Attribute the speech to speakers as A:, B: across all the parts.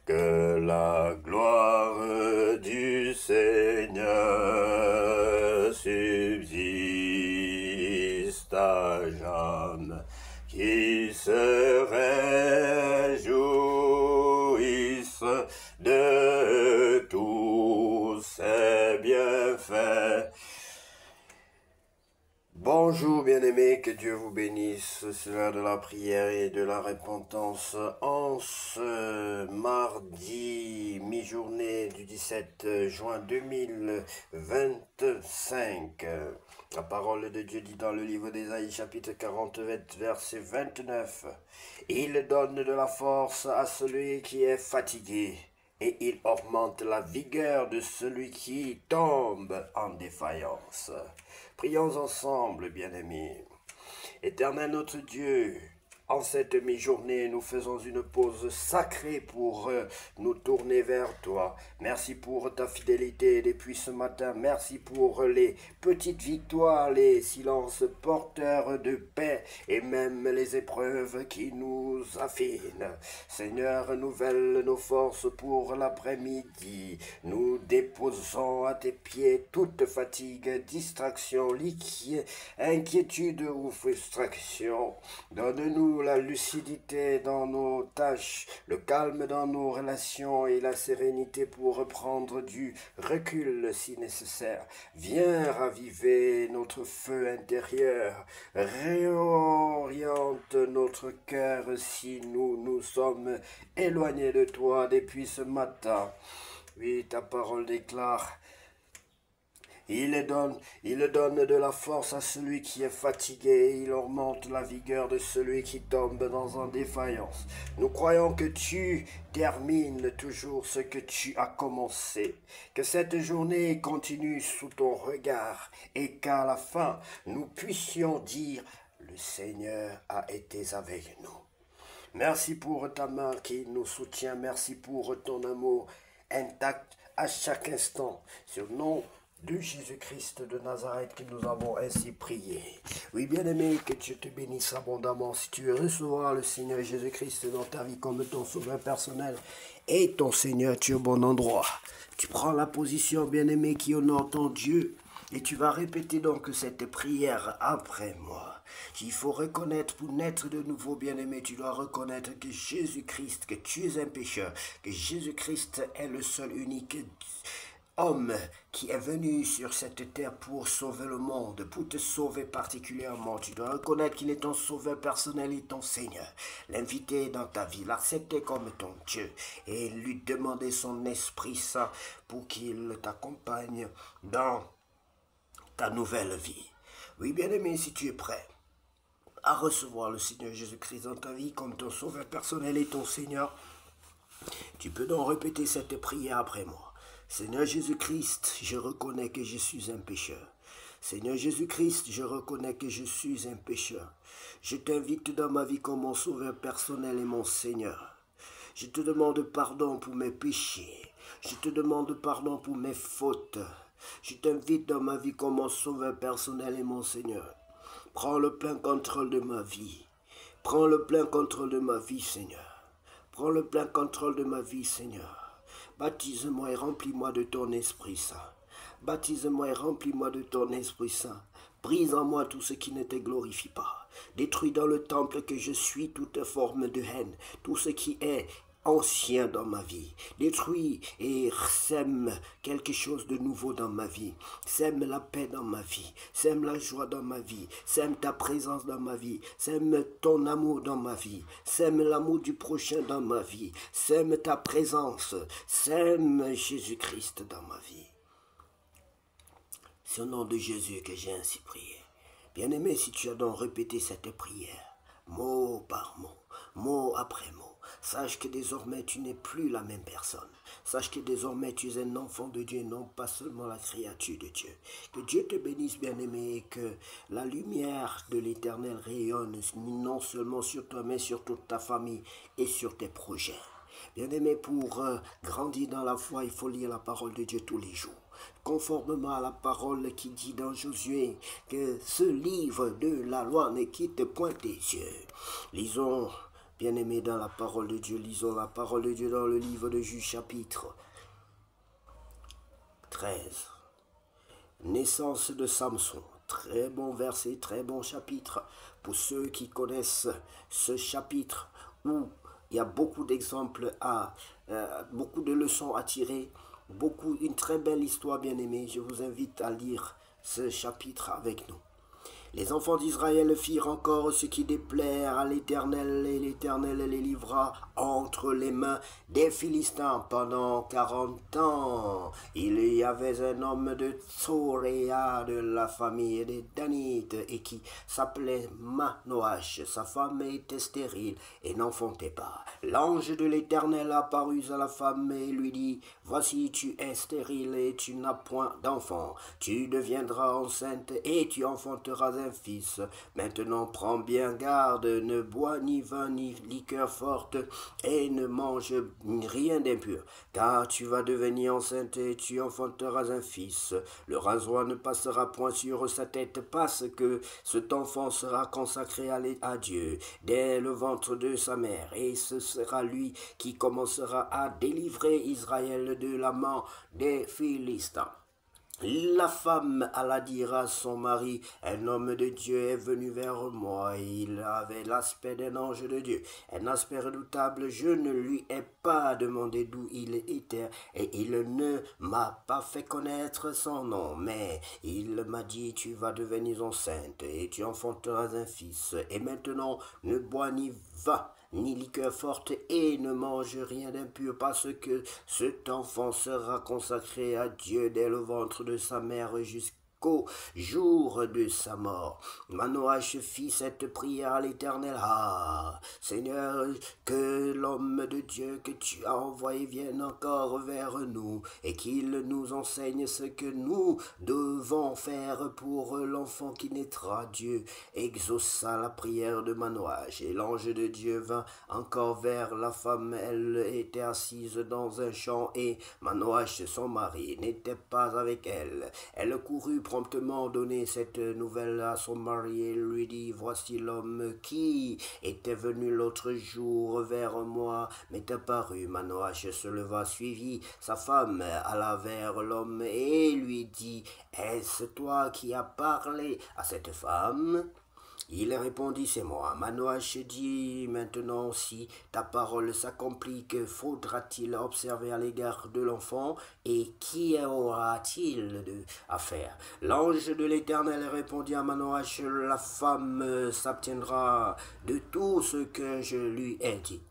A: Que la gloire du Seigneur subsiste à jamais, qui se réjouisse de tous ses bienfaits. Bonjour bien-aimés, que Dieu vous bénisse, c'est l'heure de la prière et de la repentance en ce mardi, mi-journée du 17 juin 2025. La parole de Dieu dit dans le livre d'Ésaïe chapitre 48 verset 29, « Il donne de la force à celui qui est fatigué, et il augmente la vigueur de celui qui tombe en défaillance. » Prions ensemble, bien-aimés. Éternel notre Dieu, en cette mi-journée, nous faisons une pause sacrée pour nous tourner vers toi. Merci pour ta fidélité depuis ce matin. Merci pour les petites victoires, les silences porteurs de paix et même les épreuves qui nous affinent. Seigneur, renouvelle nos forces pour l'après-midi. Nous déposons à tes pieds toute fatigue, distraction, inquiétude ou frustration. Donne-nous la lucidité dans nos tâches, le calme dans nos relations et la sérénité pour reprendre du recul si nécessaire. Viens raviver notre feu intérieur, réoriente notre cœur si nous sommes éloignés de toi depuis ce matin. Oui, ta parole déclare: il donne de la force à celui qui est fatigué, il augmente la vigueur de celui qui tombe en défaillance. Nous croyons que tu termines toujours ce que tu as commencé, que cette journée continue sous ton regard et qu'à la fin, nous puissions dire: le Seigneur a été avec nous. Merci pour ta main qui nous soutient, merci pour ton amour intact à chaque instant. Sur le nom de Jésus-Christ de Nazareth que nous avons ainsi prié. Oui, bien-aimé, que Dieu te bénisse abondamment. Si tu veux recevoir le Seigneur Jésus-Christ dans ta vie comme ton sauveur personnel et ton Seigneur, tu es au bon endroit. Tu prends la position, bien-aimé, qui honore ton Dieu. Et tu vas répéter donc cette prière après moi. Il faut reconnaître, pour naître de nouveau, bien-aimé, tu dois reconnaître que Jésus-Christ, que tu es un pécheur, que Jésus-Christ est le seul unique homme qui est venu sur cette terre pour sauver le monde, pour te sauver particulièrement. Tu dois reconnaître qu'il est ton sauveur personnel et ton Seigneur. L'inviter dans ta vie, l'accepter comme ton Dieu et lui demander son Esprit Saint pour qu'il t'accompagne dans ta nouvelle vie. Oui, bien-aimé, si tu es prêt à recevoir le Seigneur Jésus-Christ dans ta vie comme ton sauveur personnel et ton Seigneur, tu peux donc répéter cette prière après moi. Seigneur Jésus-Christ, je reconnais que je suis un pécheur. Seigneur Jésus-Christ, je reconnais que je suis un pécheur. Je t'invite dans ma vie comme mon sauveur personnel et mon Seigneur. Je te demande pardon pour mes péchés. Je te demande pardon pour mes fautes. Je t'invite dans ma vie comme mon sauveur personnel et mon Seigneur. Prends le plein contrôle de ma vie. Prends le plein contrôle de ma vie, Seigneur. Prends le plein contrôle de ma vie, Seigneur. Baptise-moi et remplis-moi de ton Esprit Saint. Baptise-moi et remplis-moi de ton Esprit Saint. Brise en moi tout ce qui ne te glorifie pas. Détruis dans le temple que je suis toute forme de haine, tout ce qui est ancien dans ma vie. Détruis et sème quelque chose de nouveau dans ma vie. Sème la paix dans ma vie. Sème la joie dans ma vie. Sème ta présence dans ma vie. Sème ton amour dans ma vie. Sème l'amour du prochain dans ma vie. Sème ta présence. Sème Jésus-Christ dans ma vie. C'est au nom de Jésus que j'ai ainsi prié. Bien-aimé, si tu as donc répété cette prière, mot par mot, mot après mot, sache que désormais tu n'es plus la même personne. Sache que désormais tu es un enfant de Dieu, non pas seulement la créature de Dieu. Que Dieu te bénisse, bien-aimé, et que la lumière de l'Éternel rayonne non seulement sur toi, mais sur toute ta famille et sur tes projets. Bien-aimé, pour grandir dans la foi, il faut lire la parole de Dieu tous les jours. Conformément à la parole qui dit dans Josué que ce livre de la loi ne quitte point tes yeux. Lisons Bien-aimés dans la parole de Dieu, lisons la parole de Dieu dans le livre de Juge chapitre 13. Naissance de Samson. Très bon verset, très bon chapitre. Pour ceux qui connaissent ce chapitre où il y a beaucoup d'exemples beaucoup de leçons à tirer, une très belle histoire, bien-aimée. Je vous invite à lire ce chapitre avec nous. Les enfants d'Israël firent encore ce qui déplaît à l'Éternel, et l'Éternel les livra entre les mains des Philistins pendant 40 ans. Il y avait un homme de Tsoréa de la famille des Danites et qui s'appelait Manoach. Sa femme était stérile et n'enfantait pas. L'ange de l'Éternel apparut à la femme et lui dit: Voici, tu es stérile et tu n'as point d'enfant. Tu deviendras enceinte et tu enfanteras un fils. Maintenant prends bien garde, ne bois ni vin ni liqueur forte et ne mange rien d'impur, car tu vas devenir enceinte et tu enfanteras un fils. Le rasoir ne passera point sur sa tête parce que cet enfant sera consacré à Dieu dès le ventre de sa mère, et ce sera lui qui commencera à délivrer Israël de la main des Philistins. La femme alla dire à son mari: Un homme de Dieu est venu vers moi, et il avait l'aspect d'un ange de Dieu, un aspect redoutable. Je ne lui ai pas demandé d'où il était, et il ne m'a pas fait connaître son nom, mais il m'a dit: Tu vas devenir enceinte, et tu enfanteras un fils, et maintenant ne bois ni vin ni liqueur forte, et ne mange rien d'impur, parce que cet enfant sera consacré à Dieu dès le ventre de sa mère jusqu'au jour de sa mort. Manoach fit cette prière à l'Éternel: Ah, Seigneur, que l'homme de Dieu que tu as envoyé vienne encore vers nous, et qu'il nous enseigne ce que nous devons faire pour l'enfant qui naîtra. Dieu exauça la prière de Manoach, et l'ange de Dieu vint encore vers la femme. Elle était assise dans un champ, et Manoach, son mari, n'était pas avec elle. Elle courut promptement donner cette nouvelle à son mari et lui dit: Voici l'homme qui était venu l'autre jour vers moi m'est apparu. Manoach se leva, suivit sa femme, alla vers l'homme et lui dit: Est-ce toi qui as parlé à cette femme? Il répondit: C'est moi. Manoach dit: Maintenant, si ta parole s'accomplit, que faudra-t-il observer à l'égard de l'enfant, et qui aura-t-il à faire? L'ange de l'Éternel répondit à Manoach: La femme s'abstiendra de tout ce que je lui ai dit.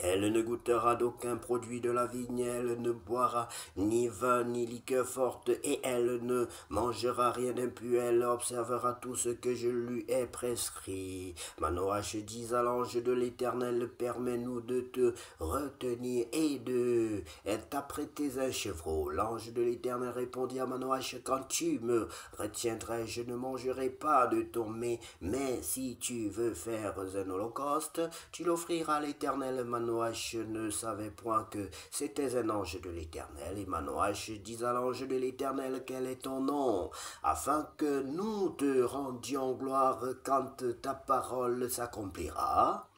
A: Elle ne goûtera d'aucun produit de la vigne, elle ne boira ni vin ni liqueur forte, et elle ne mangera rien d'impur, elle observera tout ce que je lui ai prescrit. Manoach dit à l'ange de l'Éternel: Permets-nous de te retenir et de t'apprêter un chevreau. L'ange de l'Éternel répondit à Manoach: Quand tu me retiendrais, je ne mangerai pas de ton mets, mais si tu veux faire un holocauste, tu l'offriras à l'Éternel. Manoach ne savait point que c'était un ange de l'Éternel. Et Manoach dit à l'ange de l'Éternel: Quel est ton nom, afin que nous te rendions gloire quand ta parole s'accomplira?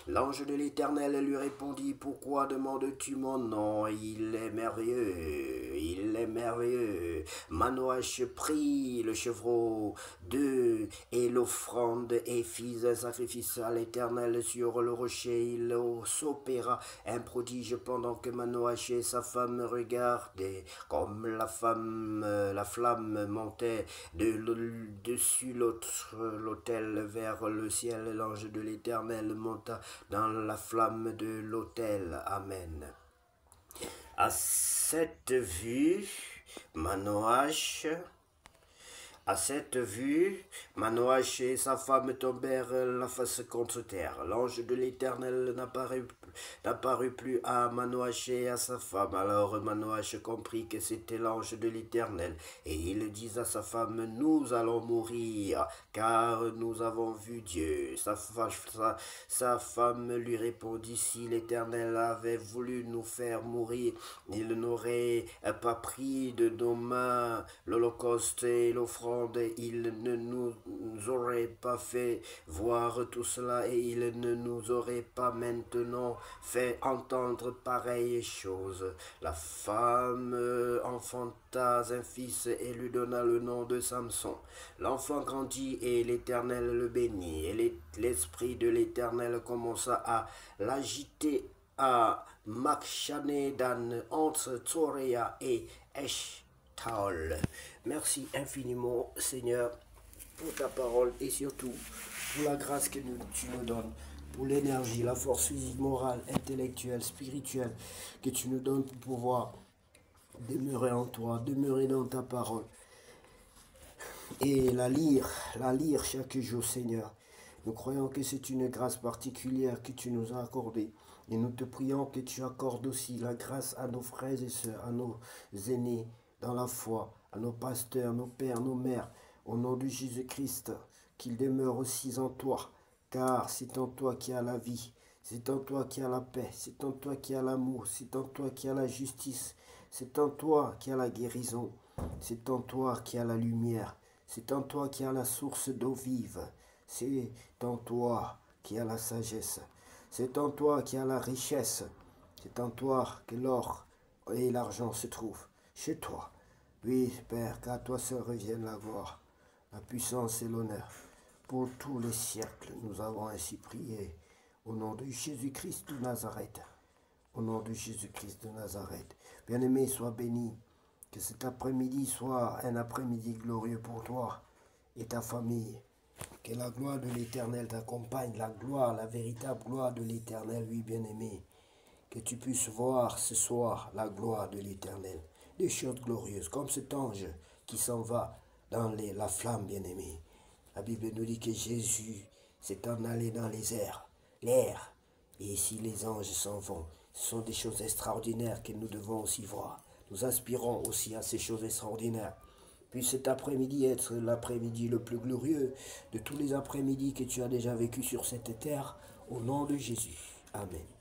A: L'ange de l'Éternel lui répondit: Pourquoi demandes-tu mon nom? Il est merveilleux, il est merveilleux. Manoach prit le chevreau et l'offrande et fit un sacrifice à l'Éternel sur le rocher. Il s'opéra un prodige pendant que Manoach et sa femme regardaient. Comme la flamme montait dessus l'autel vers le ciel, l'ange de l'Éternel monta dans la flamme de l'autel. Amen. À cette vue, Manoach et sa femme tombèrent la face contre terre. L'ange de l'Éternel n'apparut plus à Manoach et à sa femme. Alors Manoach comprit que c'était l'ange de l'Éternel, et il dit à sa femme: Nous allons mourir, car nous avons vu Dieu. Sa femme lui répondit: Si l'Éternel avait voulu nous faire mourir, il n'aurait pas pris de nos mains l'holocauste et l'offrande offrande, il ne nous aurait pas fait voir tout cela et il ne nous aurait pas maintenant fait entendre pareille chose. La femme enfanta un fils et lui donna le nom de Samson. L'enfant grandit et l'Éternel le bénit. Et l'esprit de l'Éternel commença à l'agiter à Makchanedan entre Tsoréa et Eshtaol. Merci infiniment, Seigneur, pour ta parole et surtout pour la grâce que tu nous donnes, pour l'énergie, la force physique, morale, intellectuelle, spirituelle que tu nous donnes pour pouvoir demeurer en toi, demeurer dans ta parole et la lire chaque jour, Seigneur. Nous croyons que c'est une grâce particulière que tu nous as accordée. Et nous te prions que tu accordes aussi la grâce à nos frères et sœurs, à nos aînés dans la foi, à nos pasteurs, nos pères, nos mères, au nom de Jésus-Christ, qu'ils demeurent aussi en toi, car c'est en toi qu'il y a la vie, c'est en toi qu'il y a la paix, c'est en toi qu'il y a l'amour, c'est en toi qu'il y a la justice, c'est en toi qu'il y a la guérison, c'est en toi qu'il y a la lumière, c'est en toi qu'il y a la source d'eau vive, c'est en toi qu'il y a la sagesse. C'est en toi qu'il y a la richesse. C'est en toi que l'or et l'argent se trouvent. Chez toi. Oui, Père, qu'à toi seul revienne la gloire, la puissance et l'honneur. Pour tous les siècles, nous avons ainsi prié. Au nom de Jésus-Christ de Nazareth. Au nom de Jésus-Christ de Nazareth. Bien-aimé, sois béni. Que cet après-midi soit un après-midi glorieux pour toi et ta famille. Que la gloire de l'Éternel t'accompagne, la gloire, la véritable gloire de l'Éternel, oui bien-aimé. Que tu puisses voir ce soir la gloire de l'Éternel, des choses glorieuses, comme cet ange qui s'en va dans la flamme, bien-aimé. La Bible nous dit que Jésus s'est en allé dans les airs, l'air, et ici les anges s'en vont. Ce sont des choses extraordinaires que nous devons aussi voir. Nous aspirons aussi à ces choses extraordinaires. Puis cet après-midi être l'après-midi le plus glorieux de tous les après-midi que tu as déjà vécu sur cette terre, au nom de Jésus. Amen.